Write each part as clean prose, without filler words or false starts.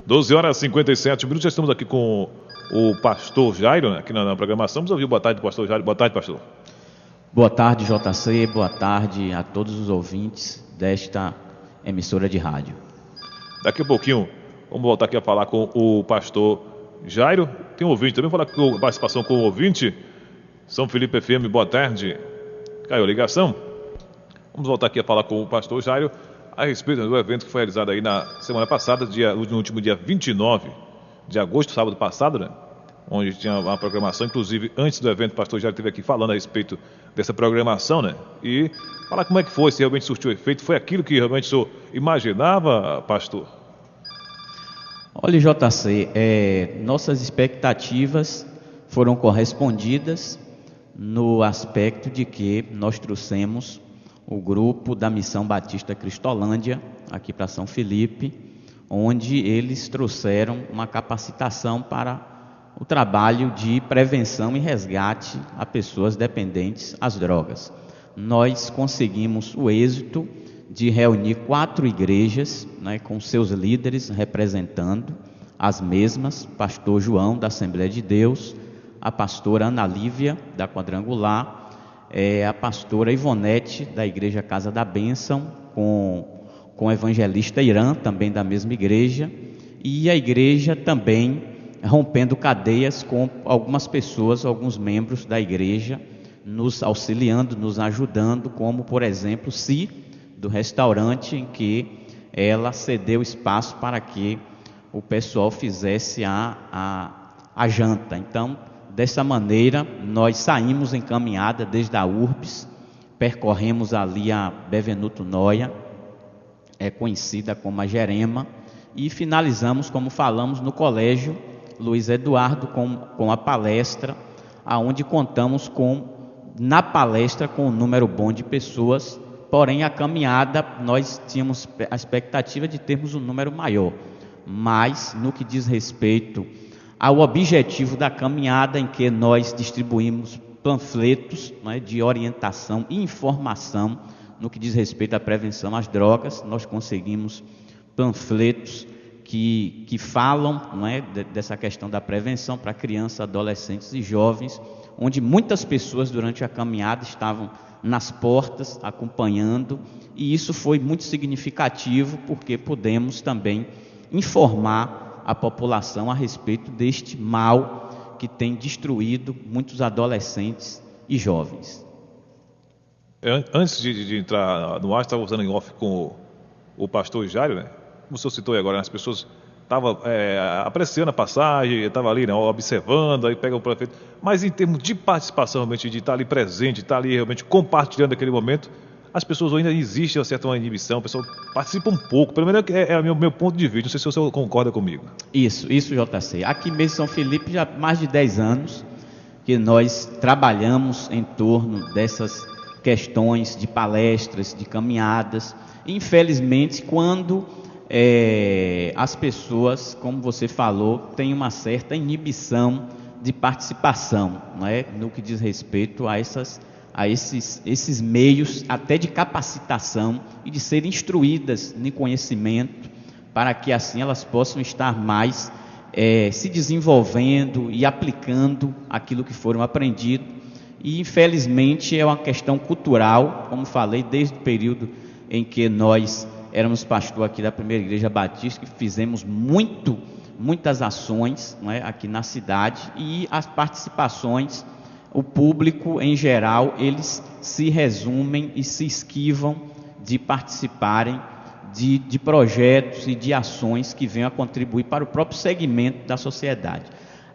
12 horas e 57 minutos, já estamos aqui com o pastor Jairo, né, aqui na programação. Vamos ouvir boa tarde, pastor Jairo. Boa tarde, pastor. Boa tarde, JC. Boa tarde a todos os ouvintes desta emissora de rádio. Daqui a pouquinho, vamos voltar aqui a falar com o pastor Jairo. Tem um ouvinte também, vou falar com a participação com o ouvinte. São Felipe FM, boa tarde. Caiu a ligação. Vamos voltar aqui a falar com o pastor Jairo a respeito do evento que foi realizado aí na semana passada, no último dia 29 de agosto, sábado passado, né? Onde tinha uma programação, inclusive antes do evento o pastor Jairo esteve aqui falando a respeito dessa programação, né? E falar como é que foi, se realmente surtiu efeito, foi aquilo que realmente o senhor imaginava, pastor? Olha, JC, nossas expectativas foram correspondidas no aspecto de que nós trouxemos o grupo da Missão Batista Cristolândia aqui para São Felipe, onde eles trouxeram uma capacitação para o trabalho de prevenção e resgate a pessoas dependentes às drogas. Nós conseguimos o êxito de reunir 4 igrejas, né, com seus líderes representando as mesmas: pastor João da Assembleia de Deus, a pastora Ana Lívia da Quadrangular, a pastora Ivonete da Igreja Casa da Bênção, com o evangelista Irã, também da mesma igreja, e a igreja também rompendo cadeias com algumas pessoas, alguns membros da igreja, nos auxiliando, nos ajudando, como por exemplo Si, do restaurante, em que ela cedeu espaço para que o pessoal fizesse a janta. Então, dessa maneira, nós saímos em caminhada desde a Urbs, percorremos ali a Bevenuto Noia, conhecida como a Jerema, e finalizamos, como falamos, no Colégio Luiz Eduardo, com a palestra, aonde contamos na palestra com um número bom de pessoas, porém a caminhada nós tínhamos a expectativa de termos um número maior, mas no que diz respeito ao objetivo da caminhada, em que nós distribuímos panfletos, né, de orientação e informação no que diz respeito à prevenção às drogas, nós conseguimos panfletos que falam, né, dessa questão da prevenção para crianças, adolescentes e jovens, onde muitas pessoas durante a caminhada estavam nas portas acompanhando, e isso foi muito significativo porque pudemos também informar a população a respeito deste mal que tem destruído muitos adolescentes e jovens. Antes de entrar no ar, estava usando em off com o pastor Jairo, né? Como o senhor citou aí agora, as pessoas estavam apreciando a passagem, estavam ali, né, observando, aí pega o prefeito. Mas em termos de participação, realmente, de estar ali presente, de estar ali realmente compartilhando aquele momento, as pessoas ainda existe uma certa inibição, o pessoal participa um pouco, pelo menos é o meu ponto de vista, não sei se o senhor concorda comigo. Isso, JC. Aqui mesmo em São Felipe, já há mais de 10 anos que nós trabalhamos em torno dessas questões de palestras, de caminhadas. Infelizmente, quando as pessoas, como você falou, têm uma certa inibição de participação, né, no que diz respeito a esses meios até de capacitação e de serem instruídas em conhecimento, para que assim elas possam estar mais se desenvolvendo e aplicando aquilo que foram aprendido. E infelizmente é uma questão cultural, como falei, desde o período em que nós éramos pastor aqui da Primeira Igreja Batista, que fizemos muitas ações, né, aqui na cidade, e as participações, o público em geral, eles se resumem e se esquivam de participarem de projetos e de ações que venham a contribuir para o próprio segmento da sociedade.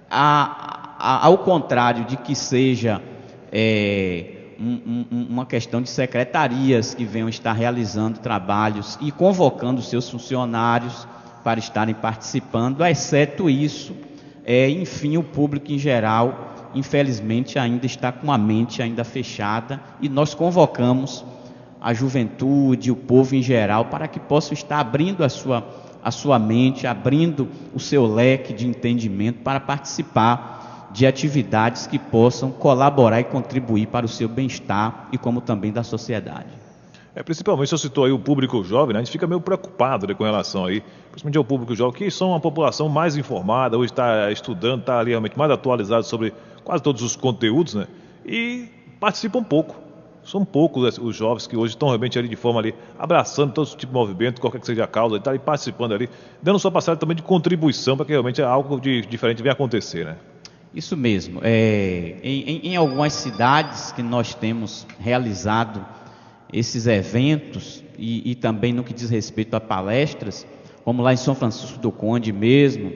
Ao contrário de que seja uma questão de secretarias que venham estar realizando trabalhos e convocando seus funcionários para estarem participando, exceto isso, enfim, o público em geral, infelizmente, ainda está com a mente ainda fechada, e nós convocamos a juventude, o povo em geral, para que possam estar abrindo a sua mente, abrindo o seu leque de entendimento para participar de atividades que possam colaborar e contribuir para o seu bem-estar e como também da sociedade. Principalmente, você citou aí o público jovem, né? A gente fica meio preocupado, né, com relação aí, principalmente ao público jovem, que são uma população mais informada, hoje está estudando, está ali realmente mais atualizado sobre quase todos os conteúdos, né? E participam pouco. São poucos os jovens que hoje estão realmente ali de forma ali, abraçando todo tipo de movimento, qualquer que seja a causa, está ali participando ali, dando sua passagem também de contribuição para que realmente algo de diferente venha acontecer, né? Isso mesmo. Em algumas cidades que nós temos realizado esses eventos e também no que diz respeito a palestras, como lá em São Francisco do Conde mesmo,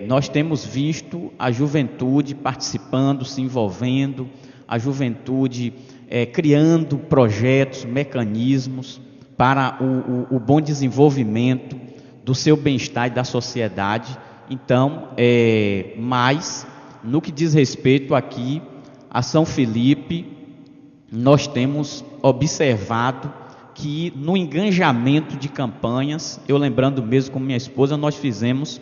nós temos visto a juventude participando, se envolvendo, a juventude criando projetos, mecanismos para o bom desenvolvimento do seu bem-estar e da sociedade. Então, mas no que diz respeito aqui a São Felipe, nós temos observado que no engajamento de campanhas, eu lembrando mesmo com minha esposa, nós fizemos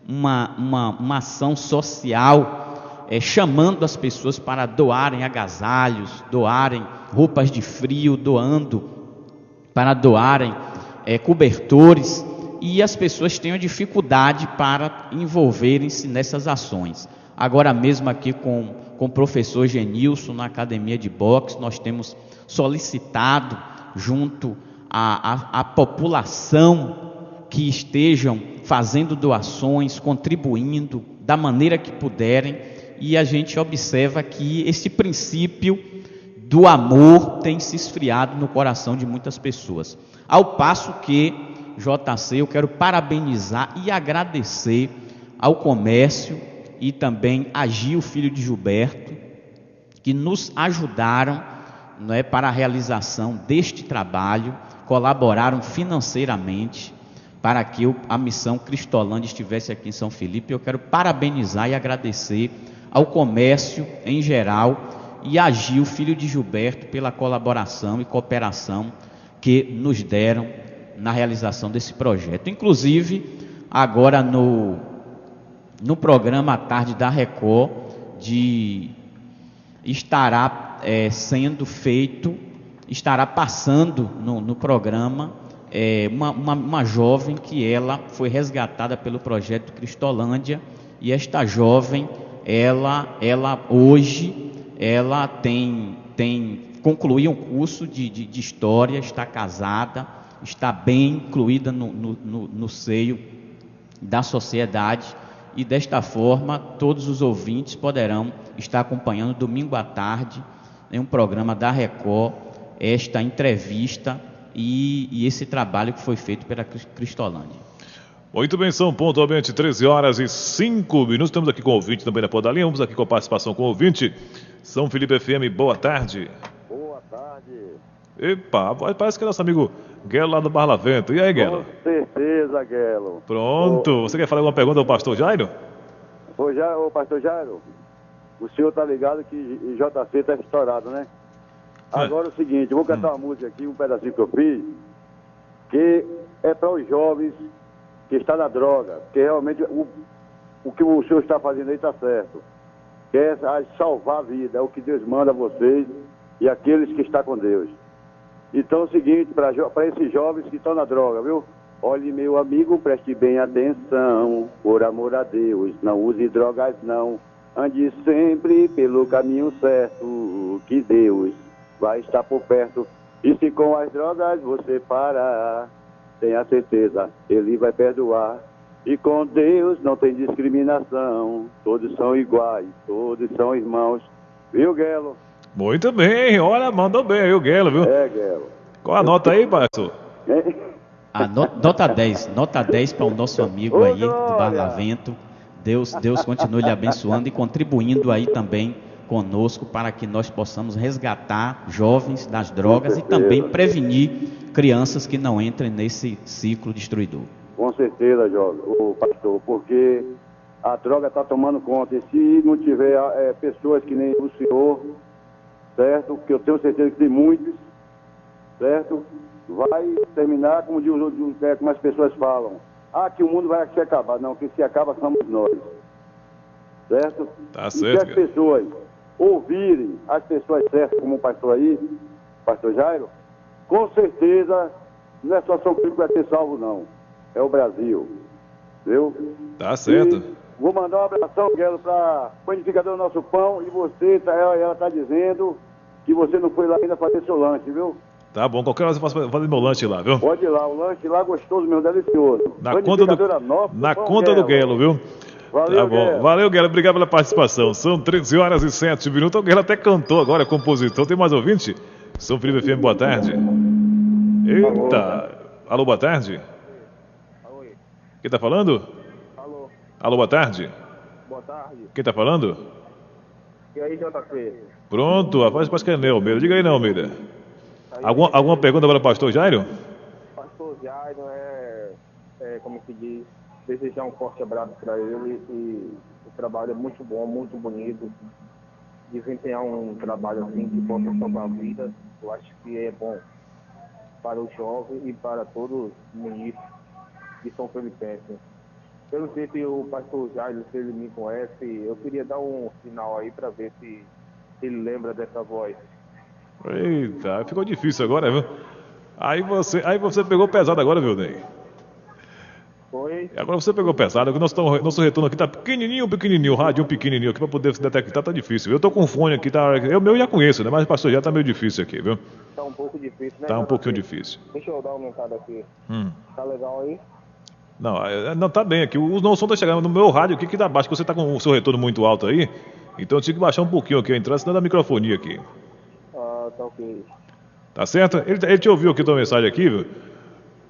uma ação social, chamando as pessoas para doarem agasalhos, doarem roupas de frio, para doarem cobertores, e as pessoas tenham dificuldade para envolverem-se nessas ações. Agora mesmo aqui com o professor Genilson na academia de boxe, nós temos solicitado junto à população que estejam fazendo doações, contribuindo da maneira que puderem, e a gente observa que esse princípio do amor tem se esfriado no coração de muitas pessoas. Ao passo que, JC, eu quero parabenizar e agradecer ao comércio e também a Gil, filho de Gilberto, que nos ajudaram, né, para a realização deste trabalho, colaboraram financeiramente para que a missão Cristolândia estivesse aqui em São Felipe. Eu quero parabenizar e agradecer ao comércio em geral e a Gil, filho de Gilberto, pela colaboração e cooperação que nos deram na realização desse projeto. Inclusive, agora no programa à tarde da Record, estará passando no programa uma jovem que ela foi resgatada pelo projeto Cristolândia, e esta jovem, ela hoje concluiu um curso de história, está casada, está bem incluída no seio da sociedade, e desta forma todos os ouvintes poderão estar acompanhando domingo à tarde em um programa da Record esta entrevista e esse trabalho que foi feito pela Cristolândia. Muito bem, são pontualmente 13h05. Estamos aqui com o ouvinte também da Podalinha. Vamos aqui com a participação com o ouvinte. São Felipe FM, boa tarde. Boa tarde. Epa, parece que é nosso amigo Guelo lá do Barlavento. E aí, Guelo? Com certeza, Guelo. Pronto. Você quer fazer alguma pergunta ao pastor Jairo? Ô, pastor Jairo, o senhor tá ligado que JC tá estourado, né? Agora é o seguinte, eu vou cantar uma música aqui, um pedacinho que eu fiz, que é para os jovens que estão na droga, que realmente o que o senhor está fazendo aí está certo. Que é salvar a vida, é o que Deus manda a vocês e aqueles que estão com Deus. Então é o seguinte, para esses jovens que estão na droga, viu? Olhe, meu amigo, preste bem atenção, por amor a Deus, não use drogas não. Ande sempre pelo caminho certo, que Deus vai estar por perto. E se com as drogas você parar, tenha certeza, Ele vai perdoar. E com Deus não tem discriminação, todos são iguais, todos são irmãos. Viu, Guelo? Muito bem, olha, mandou bem aí o Guelo, viu? Guelo. Qual a nota aí, pastor? A nota 10 para o nosso amigo aí do Barlavento. Deus continue lhe abençoando e contribuindo aí também conosco para que nós possamos resgatar jovens das drogas e também prevenir crianças que não entrem nesse ciclo destruidor. Com certeza, o pastor, porque a droga está tomando conta. E se não tiver pessoas que nem o senhor, certo? Que eu tenho certeza que tem muitos, certo? Vai terminar, como as pessoas falam, que o mundo vai se acabar. Não, que se acaba somos nós, certo? Tá e certo, se as pessoas ouvirem as pessoas certas, como o pastor aí, pastor Jairo, com certeza, não é só São Felipe que vai ser salvo, não. É o Brasil. Viu? Tá certo. E vou mandar um abração, Guelo, para o panificador do nosso pão. E você, ela está dizendo que você não foi lá ainda fazer seu lanche, viu? Tá bom, qualquer hora eu faço fazer meu lanche lá, viu? Pode ir lá, o lanche lá gostoso mesmo, delicioso. Na conta do Guelo, viu? Valeu, tá bom. Guelo. Valeu, Guelo. Obrigado pela participação. São 13 horas e 7 minutos. O Guelo até cantou agora, é compositor. Tem mais ouvinte? São Felipe FM, boa tarde. Eita. Alô, boa tarde. Oi. Quem tá falando? Alô. Alô, boa tarde. Boa tarde. Quem tá falando? E aí, JP? Pronto, rapaz, parece que é Neu, Almeida. Diga aí, não, Almeida. Alguma pergunta para o pastor Jairo? Pastor Jairo como se diz, desejar um forte abraço para ele e o trabalho é muito bom, muito bonito. Desempenhar um trabalho assim que possa salvar vidas, eu acho que é bom para o jovem e para todos os ministros de São Felipense. Eu não sei se o pastor Jairo, se ele me conhece, eu queria dar um sinal aí para ver se ele lembra dessa voz. Eita, ficou difícil agora, viu? Aí você pegou pesado agora, viu, Ney? Foi? Agora você pegou pesado, o nosso retorno aqui tá pequenininho, o rádio pequenininho aqui pra poder se detectar, tá difícil. Eu tô com fone aqui, tá? Eu meu já conheço, né? Mas o pastor já tá meio difícil aqui, viu? Tá um pouco difícil, né? Tá um pouquinho difícil. Deixa eu dar uma aumentada aqui. Tá legal aí? Não, tá bem aqui. O som tá chegando no meu rádio aqui que tá baixo, que você tá com o seu retorno muito alto aí. Então eu tive que baixar um pouquinho aqui a entrada, senão dá microfonia aqui. Ah, tá ok. Tá certo? Ele te ouviu aqui a tua mensagem aqui, viu?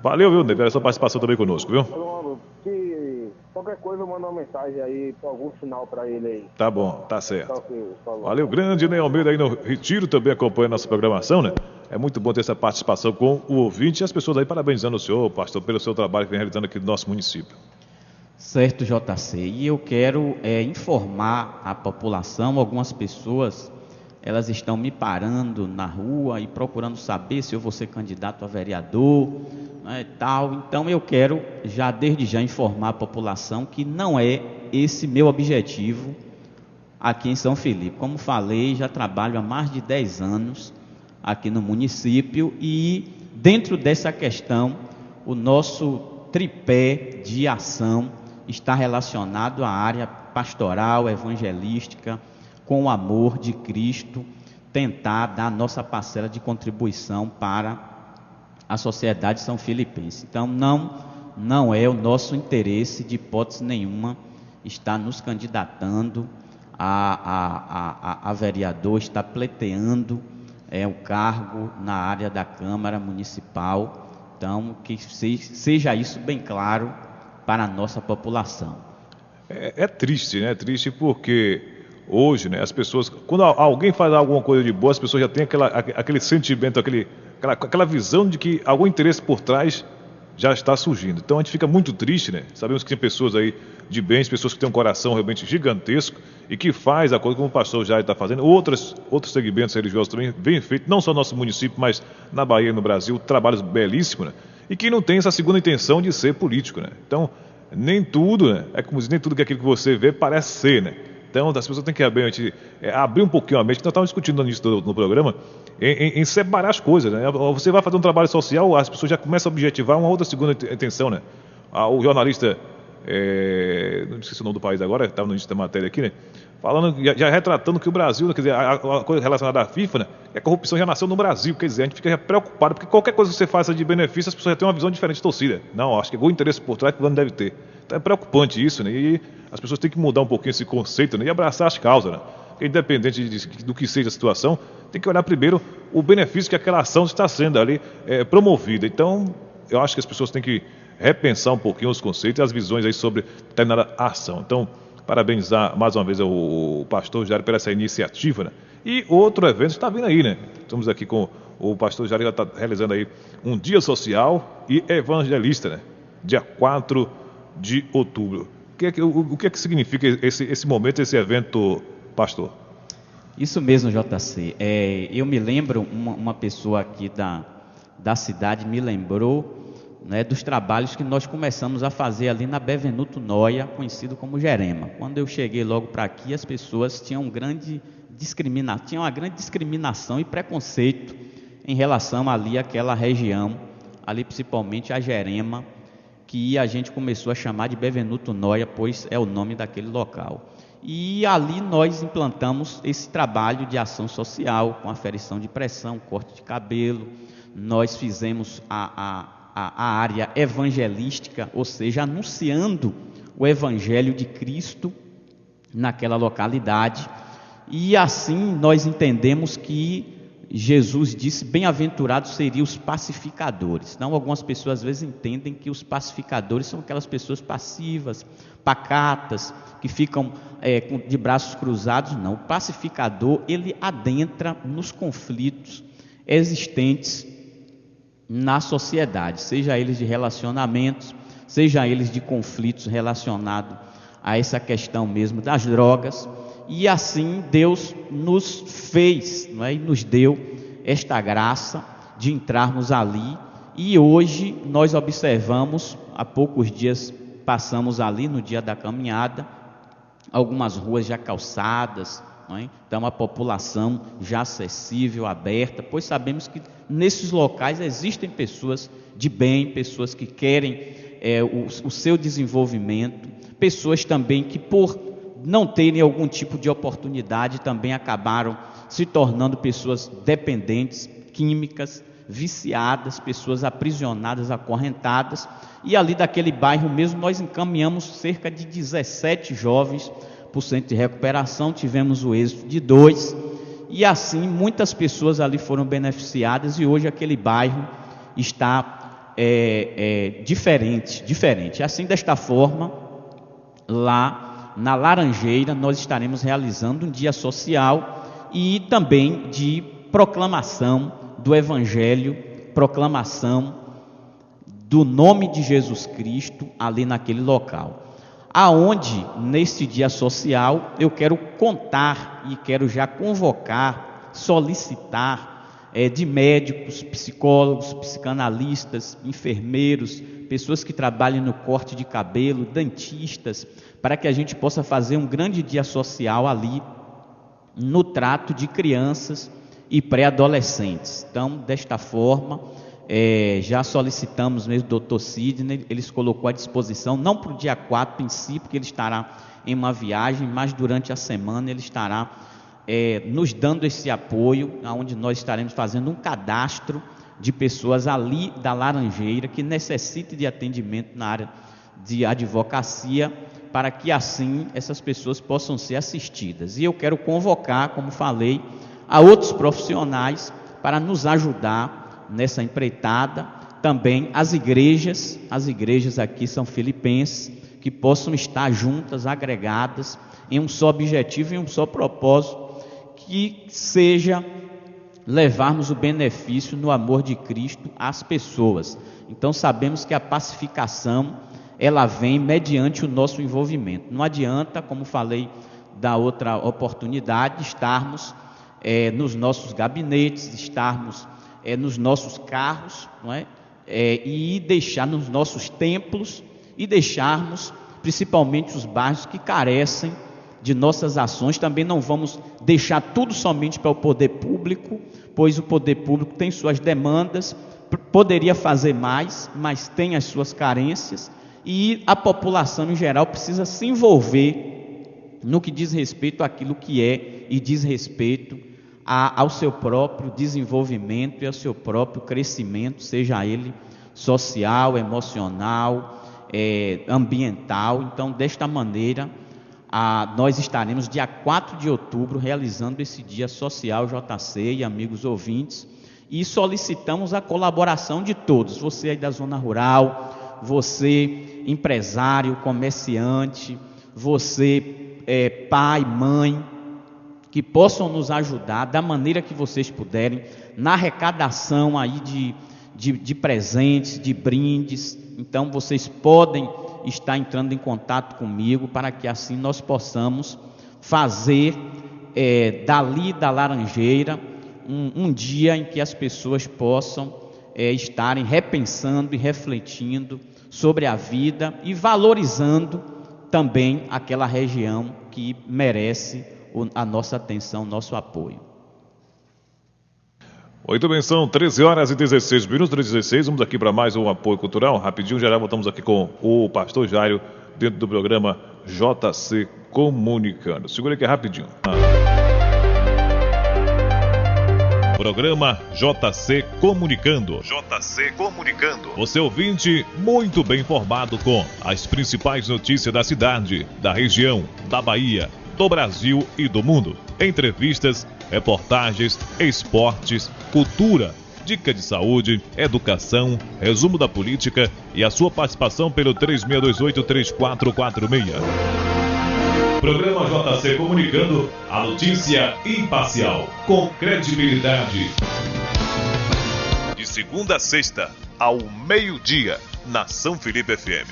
Valeu, viu, Ney, pela sua participação também conosco, viu? Bruno, se qualquer coisa, manda uma mensagem aí, algum sinal pra ele aí. Tá bom, tá certo. Tá ok, falou. Valeu, grande Ney Almeida aí no Retiro, também acompanha a nossa programação, né? É muito bom ter essa participação com o ouvinte e as pessoas aí parabenizando o senhor, pastor, pelo seu trabalho que vem realizando aqui no nosso município. Certo, JC. E eu quero informar a população, algumas pessoas, elas estão me parando na rua e procurando saber se eu vou ser candidato a vereador, né, tal. Então eu quero já desde já informar a população que não é esse meu objetivo aqui em São Felipe. Como falei, já trabalho há mais de 10 anos aqui no município e dentro dessa questão o nosso tripé de ação está relacionado à área pastoral, evangelística, com o amor de Cristo, tentar dar a nossa parcela de contribuição para a sociedade são filipense. Então não é o nosso interesse de hipótese nenhuma estar nos candidatando a vereador, estar pleiteando o cargo na área da Câmara Municipal. Então que seja isso bem claro para a nossa população. É triste, né? É triste porque hoje, né, as pessoas, quando alguém faz alguma coisa de boa, as pessoas já têm aquele sentimento, aquela visão de que algum interesse por trás já está surgindo. Então a gente fica muito triste, né? Sabemos que tem pessoas aí de bens, pessoas que têm um coração realmente gigantesco e que faz a coisa como o pastor Jair está fazendo. Outros segmentos religiosos também bem feitos, não só no nosso município, mas na Bahia e no Brasil, trabalhos belíssimos, né? E que não tem essa segunda intenção de ser político, né? Então, nem tudo, né? É como dizer, nem tudo que aquilo que você vê parece ser, né? Então, as pessoas têm que abrir um pouquinho a mente. Nós estávamos discutindo nisso no programa, em separar as coisas, né? Você vai fazer um trabalho social, as pessoas já começam a objetivar uma outra segunda intenção, né? O jornalista, não esqueci o nome do país agora, estava no início da matéria aqui, né? Falando, já retratando que o Brasil, quer dizer, a coisa relacionada à FIFA, né? A corrupção já nasceu no Brasil, quer dizer, a gente fica preocupado, porque qualquer coisa que você faça de benefício, as pessoas já têm uma visão diferente de torcida. Não, acho que algum interesse por trás que o plano deve ter. Então é preocupante isso, né? E as pessoas têm que mudar um pouquinho esse conceito, né? E abraçar as causas, né? Porque independente do que seja a situação, tem que olhar primeiro o benefício que aquela ação está sendo ali promovida. Então, eu acho que as pessoas têm que repensar um pouquinho os conceitos e as visões aí sobre determinada ação. Então, parabenizar mais uma vez o pastor Jair por essa iniciativa, né? E outro evento está vindo aí, né? Estamos aqui com o pastor Jair, está realizando aí um dia social e evangelista, né? Dia 4 de outubro. O que é que significa esse momento, esse evento, pastor? Isso mesmo, JC. Eu me lembro, uma pessoa aqui da cidade me lembrou, né, dos trabalhos que nós começamos a fazer ali na Bevenuto Noia, conhecido como Jerema. Quando eu cheguei logo para aqui, as pessoas tinham uma grande discriminação e preconceito em relação ali àquela região, ali principalmente a Jerema, que a gente começou a chamar de Bevenuto Noia, pois é o nome daquele local. E ali nós implantamos esse trabalho de ação social, com aferição de pressão, corte de cabelo. Nós fizemos a área evangelística, ou seja, anunciando o Evangelho de Cristo naquela localidade. E assim nós entendemos que Jesus disse: bem-aventurados seriam os pacificadores. Então, algumas pessoas às vezes entendem que os pacificadores são aquelas pessoas passivas, pacatas, que ficam de braços cruzados. Não, o pacificador, ele adentra nos conflitos existentes na sociedade, seja eles de relacionamentos, seja eles de conflitos relacionados a essa questão mesmo das drogas. E assim Deus nos fez, não é? E nos deu esta graça de entrarmos ali. E hoje nós observamos, há poucos dias passamos ali no dia da caminhada, algumas ruas já calçadas, não é? Então a população já acessível, aberta, pois sabemos que nesses locais existem pessoas de bem, pessoas que querem o seu desenvolvimento, pessoas também que por não terem algum tipo de oportunidade também acabaram se tornando pessoas dependentes, químicas, viciadas, pessoas aprisionadas, acorrentadas. E ali daquele bairro mesmo nós encaminhamos cerca de 17 jovens para o centro de recuperação, tivemos o êxito de 2, e assim muitas pessoas ali foram beneficiadas, e hoje aquele bairro está diferente. Assim, desta forma, lá na Laranjeira nós estaremos realizando um dia social e também de proclamação do Evangelho, proclamação do nome de Jesus Cristo ali naquele local, aonde neste dia social eu quero contar e quero já convocar, solicitar de médicos, psicólogos, psicanalistas, enfermeiros, pessoas que trabalham no corte de cabelo, dentistas, para que a gente possa fazer um grande dia social ali no trato de crianças e pré-adolescentes. Então, desta forma, já solicitamos mesmo o Dr. Sidney, ele se colocou à disposição, não para o dia 4 em si, porque ele estará em uma viagem, mas durante a semana ele estará nos dando esse apoio, onde nós estaremos fazendo um cadastro de pessoas ali da Laranjeira que necessitem de atendimento na área de advocacia, para que assim essas pessoas possam ser assistidas. E eu quero convocar, como falei, a outros profissionais para nos ajudar nessa empreitada, também as igrejas aqui são filipenses, que possam estar juntas, agregadas, em um só objetivo e um só propósito, que seja levarmos o benefício no amor de Cristo às pessoas. Então sabemos que a pacificação ela vem mediante o nosso envolvimento. Não adianta, como falei da outra oportunidade, estarmos nos nossos gabinetes, estarmos nos nossos carros, não é? E deixar nos nossos templos e deixarmos principalmente os bairros que carecem de nossas ações. Também não vamos deixar tudo somente para o poder público, pois o poder público tem suas demandas, poderia fazer mais, mas tem as suas carências, e a população em geral precisa se envolver no que diz respeito àquilo que é e diz respeito ao seu próprio desenvolvimento e ao seu próprio crescimento, seja ele social, emocional, ambiental. Então, desta maneira, nós estaremos dia 4 de outubro realizando esse dia social JC e amigos ouvintes, e solicitamos a colaboração de todos, você aí da zona rural, você empresário, comerciante, você pai, mãe, que possam nos ajudar da maneira que vocês puderem, na arrecadação aí de presentes, de brindes. Então vocês podem estar entrando em contato comigo, para que assim nós possamos fazer dali da Laranjeira um dia em que as pessoas possam estarem repensando e refletindo sobre a vida e valorizando também aquela região que merece a nossa atenção, nosso apoio. Muito bem, são 13 horas e 16 minutos, 13h16. Vamos aqui para mais um apoio cultural. Rapidinho, já voltamos aqui com o pastor Jairo, dentro do programa JC Comunicando. Segura aqui rapidinho. Programa JC Comunicando. JC Comunicando. Você ouvinte muito bem informado com as principais notícias da cidade, da região, da Bahia, do Brasil e do mundo. Entrevistas, reportagens, esportes, cultura, dica de saúde, educação, resumo da política e a sua participação pelo 3628-3446. Programa JC Comunicando, a notícia imparcial, com credibilidade. De segunda a sexta, ao meio-dia, na São Felipe FM.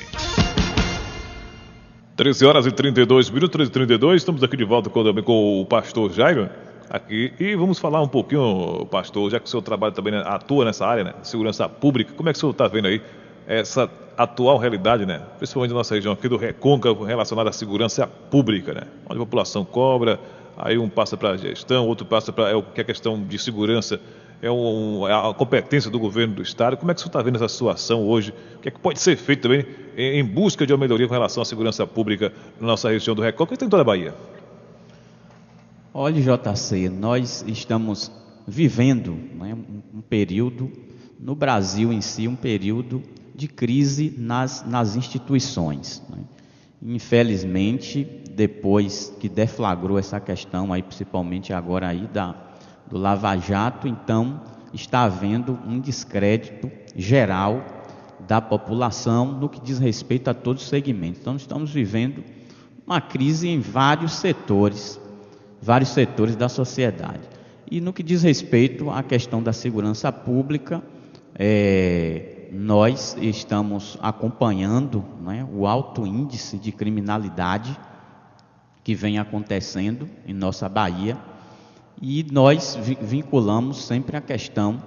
13 horas e 32 minutos, 13h32, estamos aqui de volta com o pastor Jairo, aqui, e vamos falar um pouquinho, pastor, já que o senhor trabalha também, atua nessa área, né, segurança pública, como é que o senhor está vendo aí essa atual realidade, né, principalmente na nossa região aqui do Recôncavo, relacionada à segurança pública, né, onde a população cobra, aí um passa para a gestão, outro passa para o que é questão de segurança, é a competência do governo do estado. Como é que o senhor está vendo essa situação hoje? O que é que pode ser feito também em busca de uma melhoria com relação à segurança pública na nossa região do Recôncavo e tem toda a Bahia? Olha, JC, nós estamos vivendo, né, um período, no Brasil em si, um período de crise nas instituições, né? Infelizmente, depois que deflagrou essa questão, aí, principalmente agora aí do Lava Jato, então está havendo um descrédito geral da população no que diz respeito a todos os segmentos. Então estamos vivendo uma crise em vários setores da sociedade. E no que diz respeito à questão da segurança pública, nós estamos acompanhando, né, o alto índice de criminalidade que vem acontecendo em nossa Bahia, e nós vinculamos sempre a questão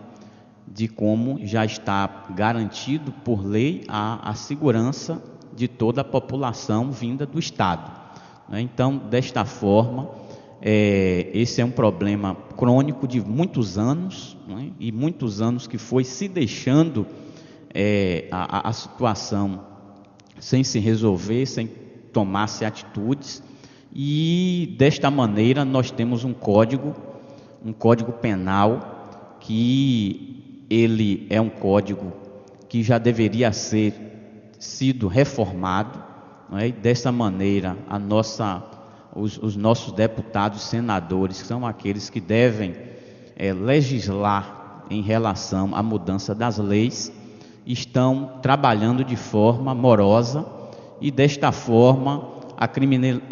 de como já está garantido por lei a segurança de toda a população vinda do Estado, né? Então, desta forma, esse é um problema crônico de muitos anos, né? E muitos anos que foi se deixando a situação sem se resolver, sem tomar-se atitudes. E desta maneira nós temos um código penal que ele é um código que já deveria sido reformado, né? E dessa maneira os nossos deputados e senadores, que são aqueles que devem legislar em relação à mudança das leis, estão trabalhando de forma morosa, e desta forma a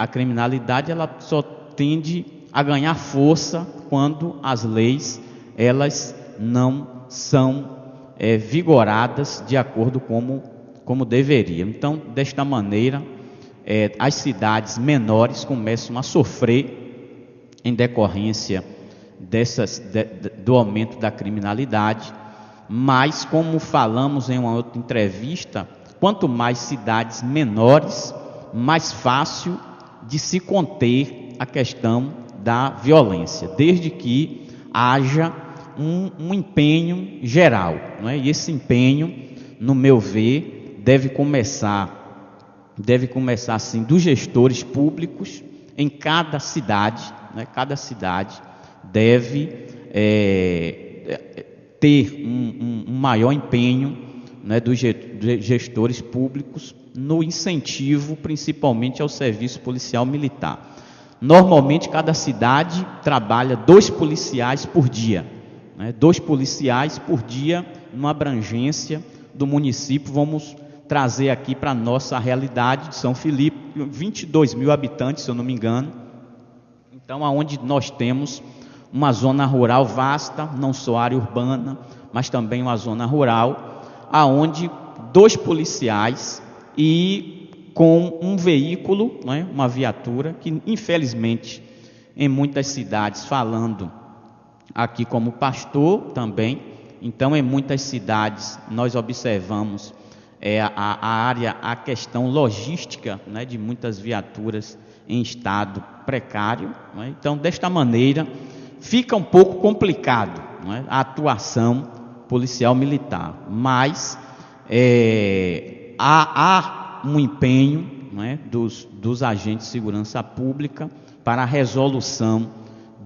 criminalidade ela só tende a ganhar força quando as leis elas não são vigoradas de acordo como deveriam. Então, desta maneira, as cidades menores começam a sofrer em decorrência do aumento da criminalidade, mas, como falamos em uma outra entrevista, quanto mais cidades menores, mais fácil de se conter a questão da violência, desde que haja um empenho geral, não é? E esse empenho, no meu ver, deve começar assim dos gestores públicos em cada cidade, né? Cada cidade deve ter um maior empenho, né, dos gestores públicos no incentivo, principalmente ao serviço policial militar. Normalmente, cada cidade trabalha 2 policiais por dia, né? 2 policiais por dia, numa abrangência do município. Vamos trazer aqui para a nossa realidade de São Felipe, 22 mil habitantes, se eu não me engano. Então, aonde nós temos uma zona rural vasta, não só área urbana, mas também uma zona rural, aonde 2 policiais e com um veículo, né, uma viatura, que infelizmente em muitas cidades, falando aqui como pastor também, então em muitas cidades nós observamos a questão logística, né, de muitas viaturas em estado precário, né? Então desta maneira fica um pouco complicado, não é, a atuação policial militar, mas há um empenho, não é, dos agentes de segurança pública para a resolução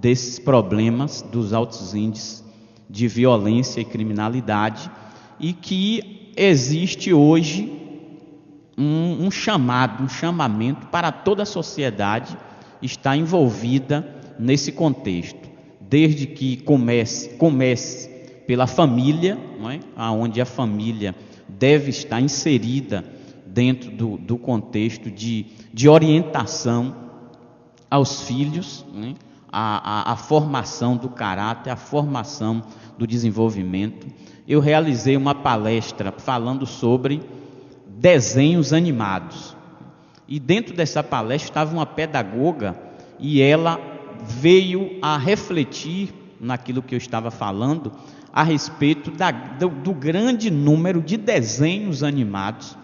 desses problemas, dos altos índices de violência e criminalidade, e que existe hoje um chamamento para toda a sociedade estar envolvida nesse contexto, desde que comece pela família, não é? Onde a família deve estar inserida dentro do contexto de orientação aos filhos, né? A formação do caráter, a formação do desenvolvimento. Eu realizei uma palestra falando sobre desenhos animados, e dentro dessa palestra estava uma pedagoga, e ela veio a refletir naquilo que eu estava falando a respeito do grande número de desenhos animados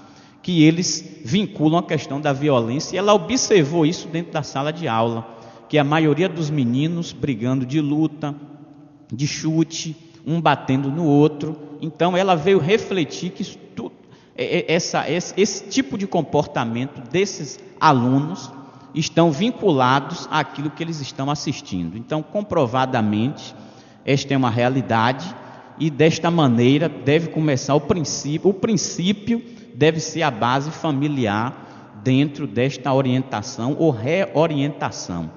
que eles vinculam a questão da violência, e ela observou isso dentro da sala de aula, que a maioria dos meninos brigando de luta, de chute, um batendo no outro. Então ela veio refletir que esse tipo de comportamento desses alunos estão vinculados àquilo que eles estão assistindo. Então, comprovadamente, esta é uma realidade, e desta maneira deve começar o princípio deve ser a base familiar dentro desta orientação ou reorientação.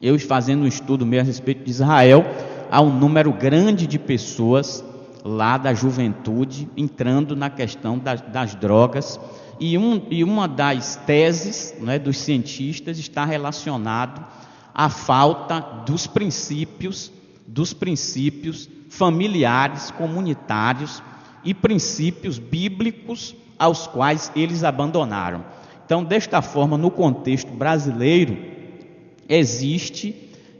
Eu, fazendo um estudo mesmo a respeito de Israel, há um número grande de pessoas lá da juventude entrando na questão das drogas, e uma das teses, né, dos cientistas está relacionado à falta dos princípios familiares, comunitários e princípios bíblicos aos quais eles abandonaram. Então, desta forma, no contexto brasileiro, existe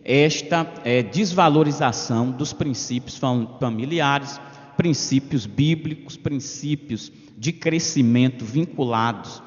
esta desvalorização dos princípios familiares, princípios bíblicos, princípios de crescimento vinculados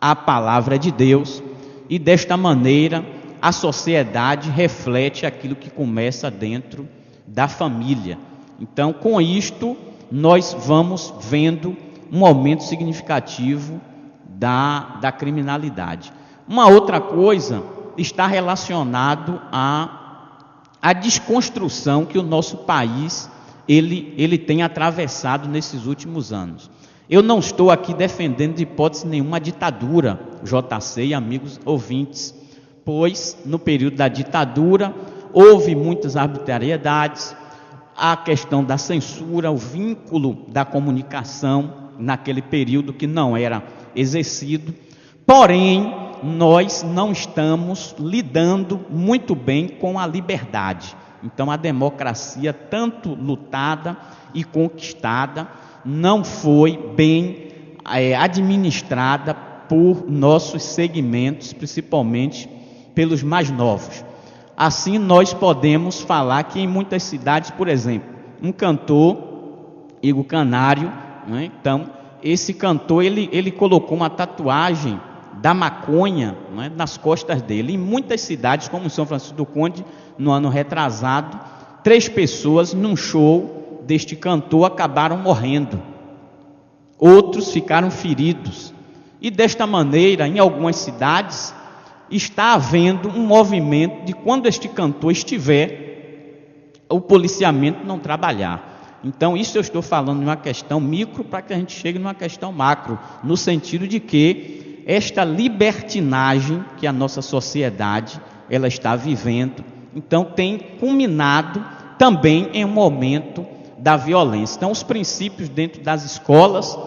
à palavra de Deus, e desta maneira a sociedade reflete aquilo que começa dentro da família. Então, com isto, nós vamos vendo um aumento significativo da criminalidade. Uma outra coisa está relacionado à desconstrução que o nosso país ele tem atravessado nesses últimos anos. Eu não estou aqui defendendo de hipótese nenhuma a ditadura, JC e amigos ouvintes, pois no período da ditadura houve muitas arbitrariedades, a questão da censura, o vínculo da comunicação naquele período que não era exercido. Porém, nós não estamos lidando muito bem com a liberdade. Então, a democracia, tanto lutada e conquistada, não foi bem administrada por nossos segmentos, principalmente pelos mais novos. Assim, nós podemos falar que em muitas cidades, por exemplo, um cantor, Igor Canário, né? Então, esse cantor, ele colocou uma tatuagem da maconha, né, nas costas dele. Em muitas cidades, como em São Francisco do Conde, no ano retrasado, 3 pessoas num show deste cantor acabaram morrendo. Outros ficaram feridos. E desta maneira, em algumas cidades, está havendo um movimento de quando este cantor estiver, o policiamento não trabalhar. Então, isso eu estou falando de uma questão micro para que a gente chegue numa questão macro, no sentido de que esta libertinagem que a nossa sociedade ela está vivendo, então tem culminado também em um momento da violência. Então, os princípios dentro das escolas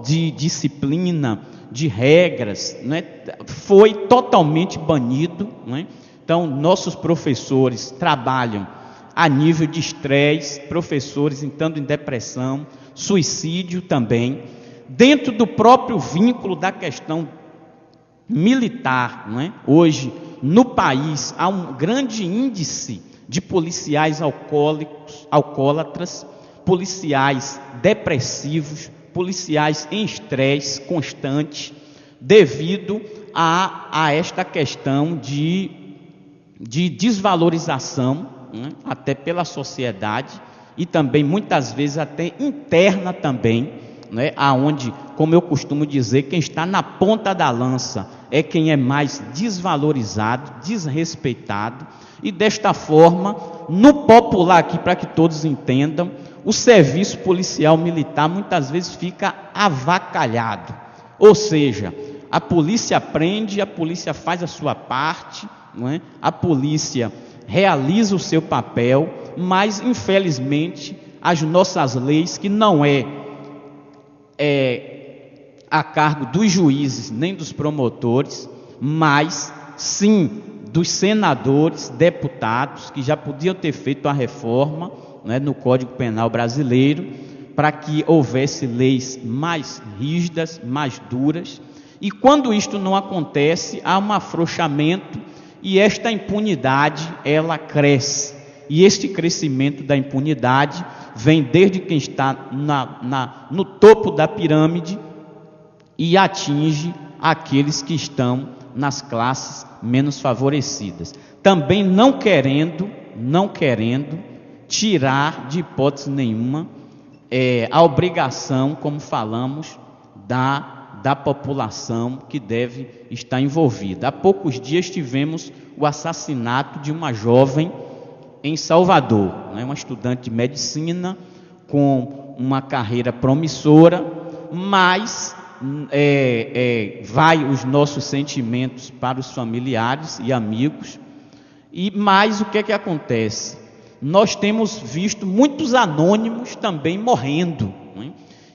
de disciplina, de regras, né, foi totalmente banido, né? Então, nossos professores trabalham a nível de estresse, professores entrando em depressão, suicídio também, dentro do próprio vínculo da questão militar, né? Hoje, no país, há um grande índice de policiais alcoólatras, policiais depressivos, policiais em estresse constante, devido a esta questão de desvalorização, né, até pela sociedade e também muitas vezes até interna também, né, aonde, como eu costumo dizer, quem está na ponta da lança é quem é mais desvalorizado, desrespeitado, e desta forma, no popular aqui, para que todos entendam, o serviço policial militar muitas vezes fica avacalhado, ou seja, a polícia prende, a polícia faz a sua parte, não é? A polícia realiza o seu papel, mas infelizmente as nossas leis, que não é a cargo dos juízes nem dos promotores, mas sim dos senadores, deputados, que já podiam ter feito a reforma, né, no Código Penal brasileiro, para que houvesse leis mais rígidas, mais duras, e quando isto não acontece, há um afrouxamento e esta impunidade, ela cresce. E este crescimento da impunidade vem desde quem está no topo da pirâmide e atinge aqueles que estão nas classes menos favorecidas. Também não querendo tirar de hipótese nenhuma a obrigação, como falamos, da população que deve estar envolvida. Há poucos dias tivemos o assassinato de uma jovem em Salvador, né, uma estudante de medicina com uma carreira promissora, mas vai os nossos sentimentos para os familiares e amigos. Mas o que é que acontece? Nós temos visto muitos anônimos também morrendo, né?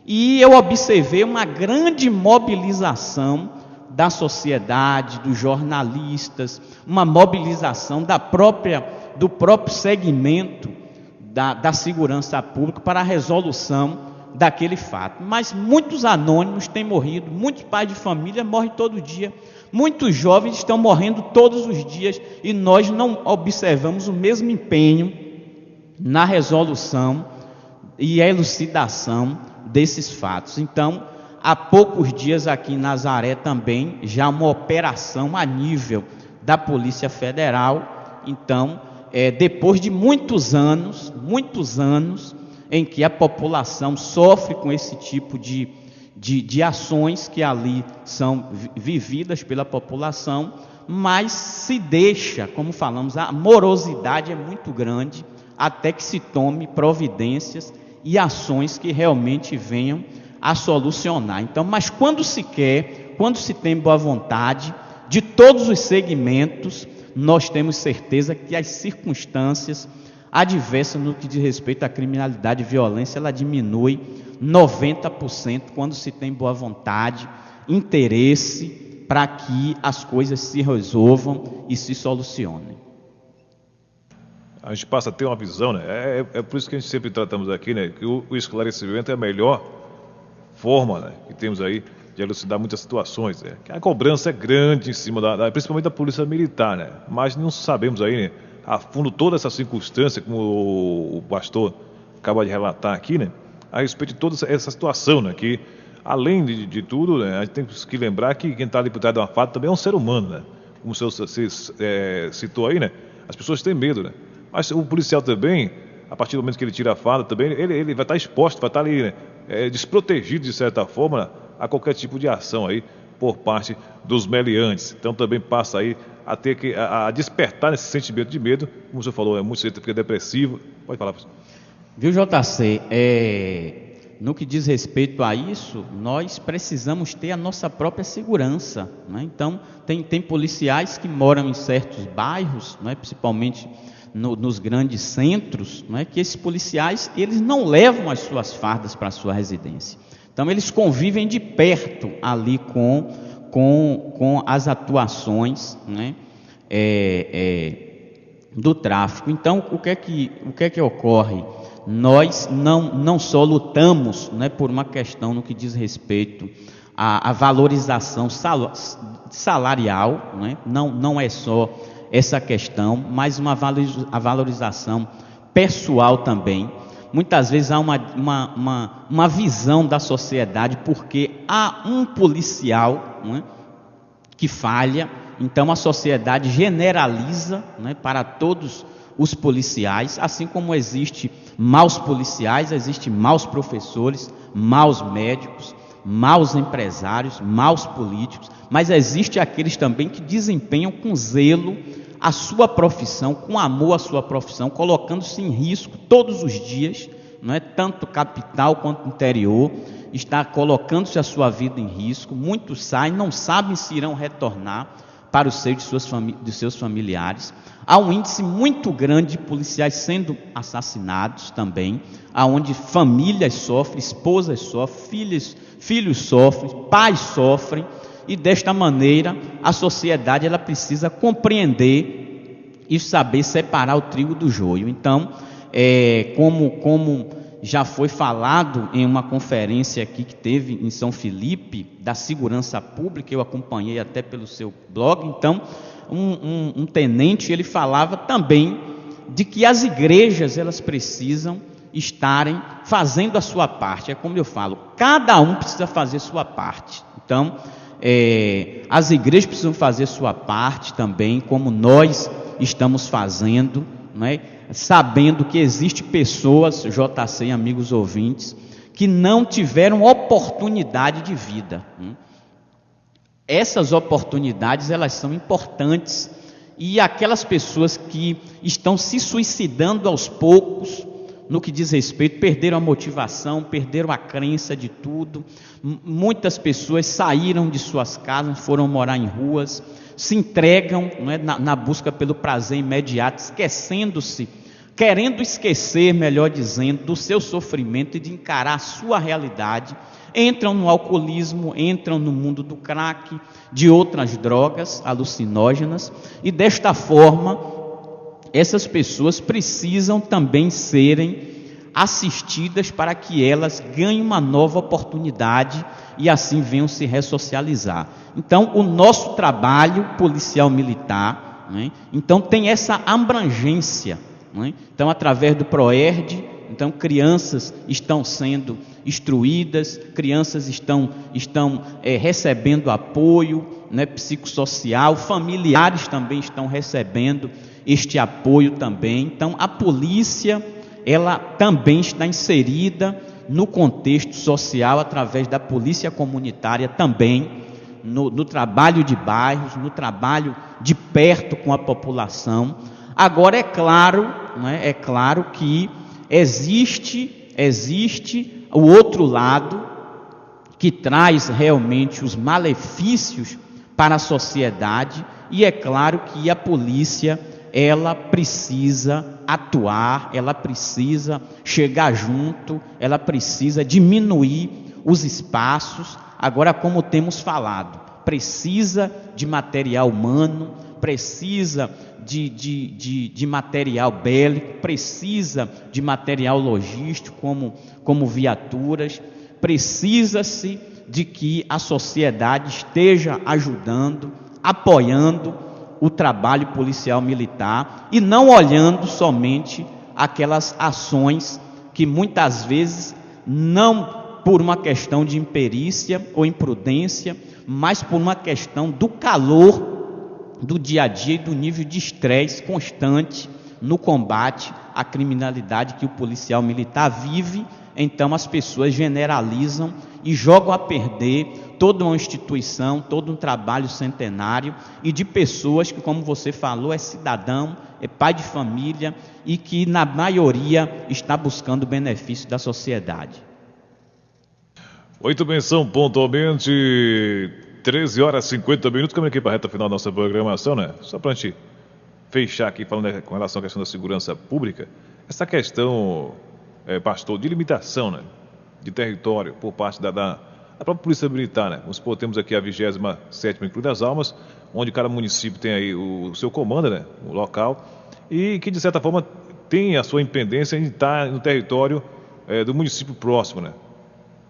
E eu observei uma grande mobilização da sociedade, dos jornalistas, uma mobilização do próprio segmento da segurança pública para a resolução daquele fato. Mas muitos anônimos têm morrido, muitos pais de família morrem todo dia, muitos jovens estão morrendo todos os dias e nós não observamos o mesmo empenho na resolução e elucidação desses fatos. Então, há poucos dias aqui em Nazaré também, já uma operação a nível da Polícia Federal. Então, depois de muitos anos em que a população sofre com esse tipo de ações que ali são vividas pela população, mas se deixa, como falamos, a morosidade é muito grande até que se tome providências e ações que realmente venham a solucionar. Então, mas quando se tem boa vontade de todos os segmentos, nós temos certeza que as circunstâncias adversas no que diz respeito à criminalidade e violência, ela diminui 90% quando se tem boa vontade, interesse para que as coisas se resolvam e se solucionem. A gente passa a ter uma visão, né? É por isso que a gente sempre tratamos aqui, né? Que o esclarecimento é a melhor forma, né, que temos aí de elucidar muitas situações, né? Que a cobrança é grande em cima principalmente da polícia militar, né? Mas não sabemos aí, né, a fundo toda essa circunstância, como o pastor acaba de relatar aqui, né? A respeito de toda essa situação, né? Que além de tudo, né, a gente tem que lembrar que quem está ali por trás de uma fato também é um ser humano, né? Como o senhor citou aí, né? As pessoas têm medo, né? Mas o policial também, a partir do momento que ele tira a farda, também ele vai estar exposto, vai estar ali, né, desprotegido de certa forma a qualquer tipo de ação aí por parte dos meliantes. Então também passa aí a ter que a despertar esse sentimento de medo, como o senhor falou, muito cedo fica depressivo. Pode falar, professor. Viu, JC? No que diz respeito a isso, nós precisamos ter a nossa própria segurança, né? Então tem policiais que moram em certos bairros, né, principalmente nos grandes centros, né, que esses policiais eles não levam as suas fardas para a sua residência. Então eles convivem de perto ali com as atuações, né, do tráfico. Então o que é que ocorre? Nós não só lutamos, né, por uma questão no que diz respeito à valorização salarial, né, não é só essa questão, mas a valorização pessoal também. Muitas vezes há uma visão da sociedade, porque há um policial, né, que falha, então a sociedade generaliza, né, para todos os policiais, assim como existe maus policiais, existe maus professores, maus médicos, maus empresários, maus políticos, mas existe aqueles também que desempenham com zelo a sua profissão, com amor à sua profissão, colocando-se em risco todos os dias, não é? Tanto capital quanto interior, está colocando-se a sua vida em risco. Muitos saem, não sabem se irão retornar para o seio de seus familiares. Há um índice muito grande de policiais sendo assassinados também, aonde famílias sofrem, esposas sofrem, filhos sofrem, pais sofrem, e desta maneira a sociedade ela precisa compreender e saber separar o trigo do joio. Então, como já foi falado em uma conferência aqui que teve em São Felipe, da segurança pública, eu acompanhei até pelo seu blog, então, um tenente, ele falava também de que as igrejas, elas precisam estarem fazendo a sua parte. É como eu falo, cada um precisa fazer sua parte. Então, as igrejas precisam fazer sua parte também, como nós estamos fazendo, não é? Sabendo que existe pessoas, JC, amigos ouvintes, que não tiveram oportunidade de vida. Essas oportunidades, elas são importantes, e aquelas pessoas que estão se suicidando aos poucos, no que diz respeito, perderam a motivação, perderam a crença de tudo. Muitas pessoas saíram de suas casas, foram morar em ruas, se entregam, não é, na busca pelo prazer imediato, esquecendo-se, querendo esquecer, melhor dizendo, do seu sofrimento e de encarar a sua realidade. Entram no alcoolismo, entram no mundo do crack, de outras drogas alucinógenas, e desta forma essas pessoas precisam também serem assistidas para que elas ganhem uma nova oportunidade e assim venham se ressocializar. Então, o nosso trabalho policial militar, né, então tem essa abrangência, né? Então, através do PROERD, então crianças estão sendo instruídas, crianças estão recebendo apoio, né, psicossocial, familiares também estão recebendo este apoio também. Então, a polícia, ela também está inserida no contexto social, através da polícia comunitária também, no trabalho de bairros, no trabalho de perto com a população. Agora, é claro, né, é claro que existe o outro lado, que traz realmente os malefícios para a sociedade, e é claro que a polícia, ela precisa atuar, ela precisa chegar junto, ela precisa diminuir os espaços. Agora, como temos falado, precisa de material humano, precisa de material bélico, precisa de material logístico, como viaturas, precisa-se de que a sociedade esteja ajudando, apoiando o trabalho policial militar, e não olhando somente aquelas ações que muitas vezes, não por uma questão de imperícia ou imprudência, mas por uma questão do calor do dia a dia e do nível de estresse constante no combate à criminalidade que o policial militar vive. Então as pessoas generalizam e jogam a perder toda uma instituição, todo um trabalho centenário, e de pessoas que, como você falou, é cidadão, é pai de família, e que na maioria está buscando o benefício da sociedade. Muito bem, são pontualmente 13 horas e 50 minutos, caminhando aqui para a reta final da nossa programação, né? Só para a gente fechar aqui, falando com relação à questão da segurança pública, essa questão, pastor, de limitação, né, de território por parte da própria Polícia Militar, né? Vamos supor, temos aqui a 27ª Cruz das Almas, onde cada município tem aí o seu comando, né, o local, e que de certa forma tem a sua impendência em estar no território do município próximo, né?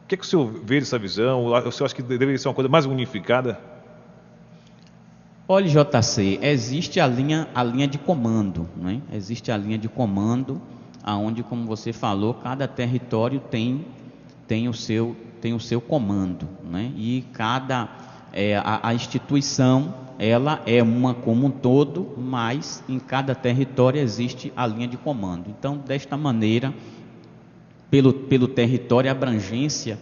O que é que o senhor vê dessa visão? O senhor acha que deveria ser uma coisa mais unificada? Olha, JC, existe a linha de comando, né? Existe a linha de comando, aonde, como você falou, cada território tem o seu comando, né? E cada a instituição ela é uma como um todo, mas em cada território existe a linha de comando. Então, desta maneira, pelo território, abrangência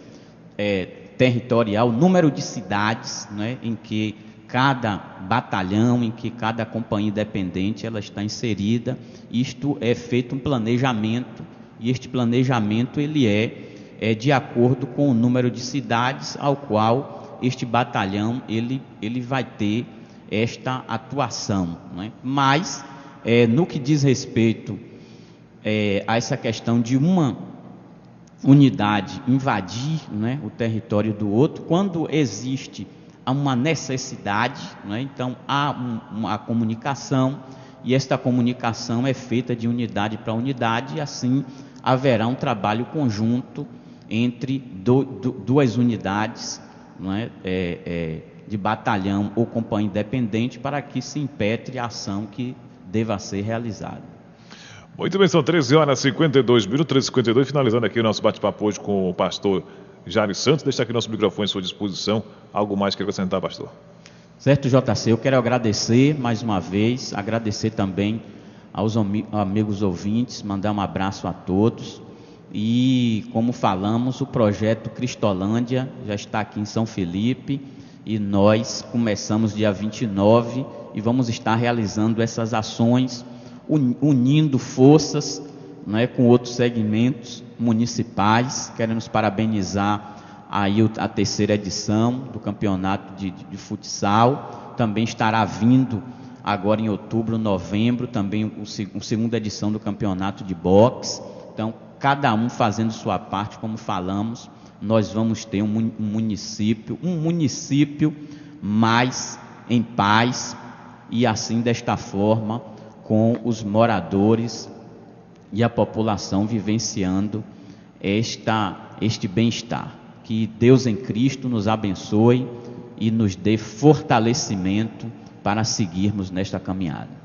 territorial, número de cidades, né, em que cada batalhão, em que cada companhia independente ela está inserida, isto é feito um planejamento, e este planejamento ele é de acordo com o número de cidades ao qual este batalhão ele vai ter esta atuação, né? Mas no que diz respeito a essa questão de uma unidade invadir, né, o território do outro, quando existe uma necessidade, né, então há uma comunicação, e esta comunicação é feita de unidade para unidade, e assim haverá um trabalho conjunto entre duas unidades, né, de batalhão ou companhia independente, para que se impetre a ação que deva ser realizada. Muito bem, são 13 horas e 52 minutos, 13h52, finalizando aqui o nosso bate-papo hoje com o pastor Jairo Santos. Deixa aqui nosso microfone à sua disposição. Algo mais que acrescentar, pastor? Certo, JC, eu quero agradecer mais uma vez, agradecer também aos amigos ouvintes, mandar um abraço a todos. E, como falamos, o projeto Cristolândia já está aqui em São Felipe, e nós começamos dia 29 e vamos estar realizando essas ações, unindo forças, né, com outros segmentos municipais. Queremos parabenizar aí a terceira edição do campeonato de futsal. Também estará vindo agora em outubro, novembro, também a segunda edição do campeonato de boxe. Então, cada um fazendo sua parte, como falamos, nós vamos ter um município mais em paz, e assim, desta forma, com os moradores e a população vivenciando este bem-estar. Que Deus em Cristo nos abençoe e nos dê fortalecimento para seguirmos nesta caminhada.